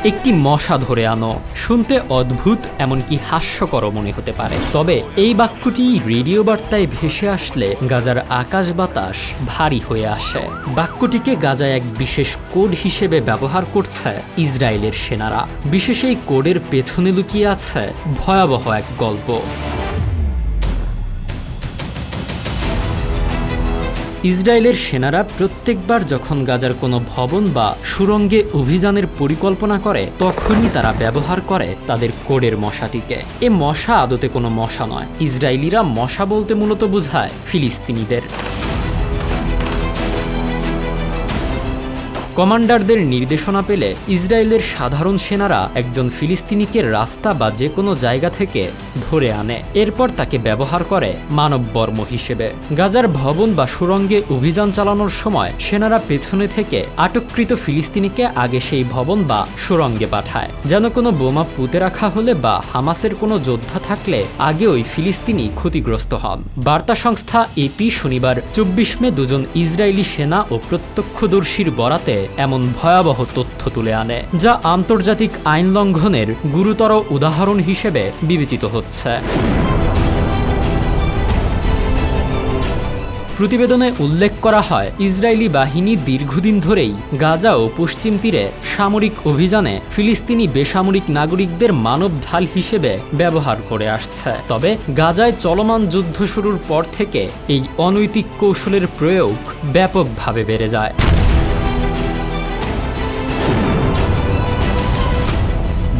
একটি মশা ধরে আনো। শুনতে অদ্ভুত, এমনকি হাস্যকর মনে হতে পারে, তবে এই বাক্যটি রেডিও বার্তায় ভেসে আসলে গাজার আকাশ বাতাস ভারী হয়ে আসে। বাক্যটিকে গাজায় এক বিশেষ কোড হিসেবে ব্যবহার করছে ইসরায়েলের সেনারা। বিশেষ এই কোডের পেছনে লুকিয়ে আছে ভয়াবহ এক গল্প। ইসরায়েলের সেনারা প্রত্যেকবার যখন গাজার কোনো ভবন বা সুড়ঙ্গে অভিযানের পরিকল্পনা করে, তখনই তারা ব্যবহার করে তাদের কোডের মশাটিকে। এ মশা আদতে কোনো মশা নয়। ইসরায়েলিরা মশা বলতে মূলত বোঝায় ফিলিস্তিনিদের। কমান্ডারদের নির্দেশনা পেলে ইসরায়েলের সাধারণ সেনারা একজন ফিলিস্তিনিকে রাস্তা বা যে কোনো জায়গা থেকে ধরে আনে। এরপর তাকে ব্যবহার করে মানববর্ম হিসেবে। গাজার ভবন বা সুড়ঙ্গে অভিযান চালানোর সময় সেনারা পেছনে থেকে আটককৃত ফিলিস্তিনিকে আগে সেই ভবন বা সুড়ঙ্গে পাঠায়, যেন কোনো বোমা পুঁতে রাখা হলে বা হামাসের কোনো যোদ্ধা থাকলে আগে ওই ফিলিস্তিনি ক্ষতিগ্রস্ত হন। বার্তা সংস্থা এপি শনিবার 24 মে দুজন ইসরায়েলি সেনা ও প্রত্যক্ষদর্শীর বরাতে এমন ভয়াবহ তথ্য তুলে আনে, যা আন্তর্জাতিক আইন লঙ্ঘনের গুরুতর উদাহরণ হিসেবে বিবেচিত হচ্ছে। প্রতিবেদনে উল্লেখ করা হয়, ইসরায়েলি বাহিনী দীর্ঘদিন ধরেই গাজা ও পশ্চিম তীরে সামরিক অভিযানে ফিলিস্তিনি বেসামরিক নাগরিকদের মানব ঢাল হিসেবে ব্যবহার করে আসছে। তবে গাজায় চলমান যুদ্ধ শুরুর পর থেকে এই অনৈতিক কৌশলের প্রয়োগ ব্যাপকভাবে বেড়ে যায়।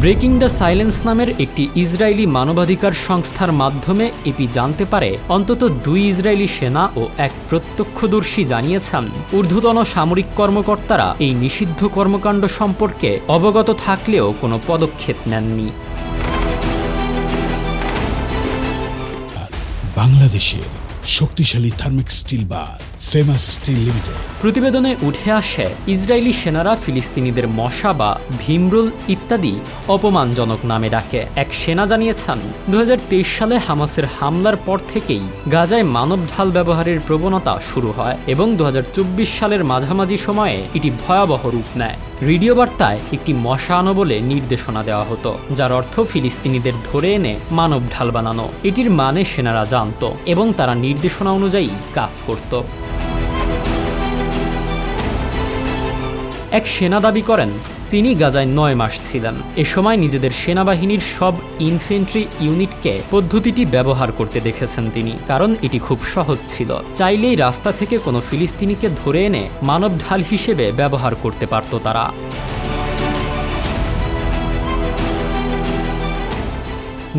ব্রেকিং দ্য সাইলেন্স নামের একটি ইসরায়েলি মানবাধিকার সংস্থার মাধ্যমে এপি জানতে পারে, অন্তত 2 ইসরায়েলি সেনা ও এক প্রত্যক্ষদর্শী জানিয়েছেন ঊর্ধ্বতন সামরিক কর্মকর্তারা এই নিষিদ্ধ কর্মকাণ্ড সম্পর্কে অবগত থাকলেও কোনো পদক্ষেপ নেননি। বাংলাদেশের শক্তিশালী থার্মিক স্টিল বার ফেমাস স্টিল লিমিটেড। প্রতিবেদনে উঠে আসে, ইসরায়েলি সেনারা ফিলিস্তিনিদের মশা বা ভীমরুল ইত্যাদি অপমানজনক নামে ডাকে। এক সেনা জানিয়েছেন, 2023 সালে হামাসের হামলার পর থেকেই গাজায় মানব ঢাল ব্যবহারের প্রবণতা শুরু হয় এবং 2024 সালের মাঝামাঝি সময়ে এটি ভয়াবহ রূপ নেয়। রেডিও বার্তায় একটি মশা আনো বলে নির্দেশনা দেওয়া হতো, যার অর্থ ফিলিস্তিনিদের ধরে এনে মানব ঢাল বানানো। এটির মানে সেনারা জানত এবং তারা নির্দেশনা অনুযায়ী কাজ করত। এক সেনা দাবি করেন, তিনি গাজায় 9 মাস ছিলেন। এ সময় নিজেদের সেনাবাহিনীর সব ইনফেন্ট্রি ইউনিটকে পদ্ধতিটি ব্যবহার করতে দেখেছেন তিনি, কারণ এটি খুব সহজ ছিল। চাইলেই রাস্তা থেকে কোনো ফিলিস্তিনিকে ধরে এনে মানব ঢাল হিসেবে ব্যবহার করতে পারত তারা।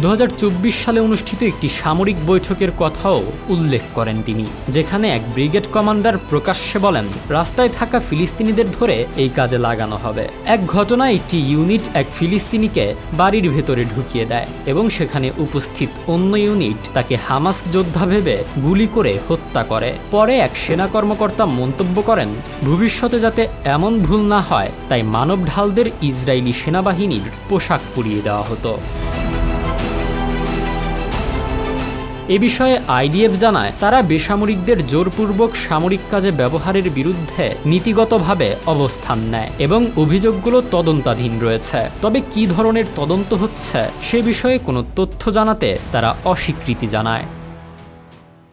2024 সালে অনুষ্ঠিত একটি সামরিক বৈঠকের কথাও উল্লেখ করেন তিনি, যেখানে এক ব্রিগেড কমান্ডার প্রকাশ্যে বলেন, রাস্তায় থাকা ফিলিস্তিনিদের ধরে এই কাজে লাগানো হবে। এক ঘটনায় একটি ইউনিট এক ফিলিস্তিনিকে বাড়ির ভেতরে ঢুকিয়ে দেয় এবং সেখানে উপস্থিত অন্য ইউনিট তাকে হামাস যোদ্ধা ভেবে গুলি করে হত্যা করে। পরে এক সেনা কর্মকর্তা মন্তব্য করেন, ভবিষ্যতে যাতে এমন ভুল না হয় তাই মানব ঢালদের ইসরায়েলি সেনাবাহিনীর পোশাক পরিয়ে দেওয়া হতো। এ বিষয়ে আইডিএফ জানায়, তারা বেসামরিকদের জোরপূর্বক সামরিক কাজে ব্যবহারের বিরুদ্ধে নীতিগতভাবে অবস্থান নেয় এবং অভিযোগগুলো তদন্তাধীন রয়েছে। তবে কী ধরনের তদন্ত হচ্ছে সে বিষয়ে কোনো তথ্য জানাতে তারা অস্বীকৃতি জানায়।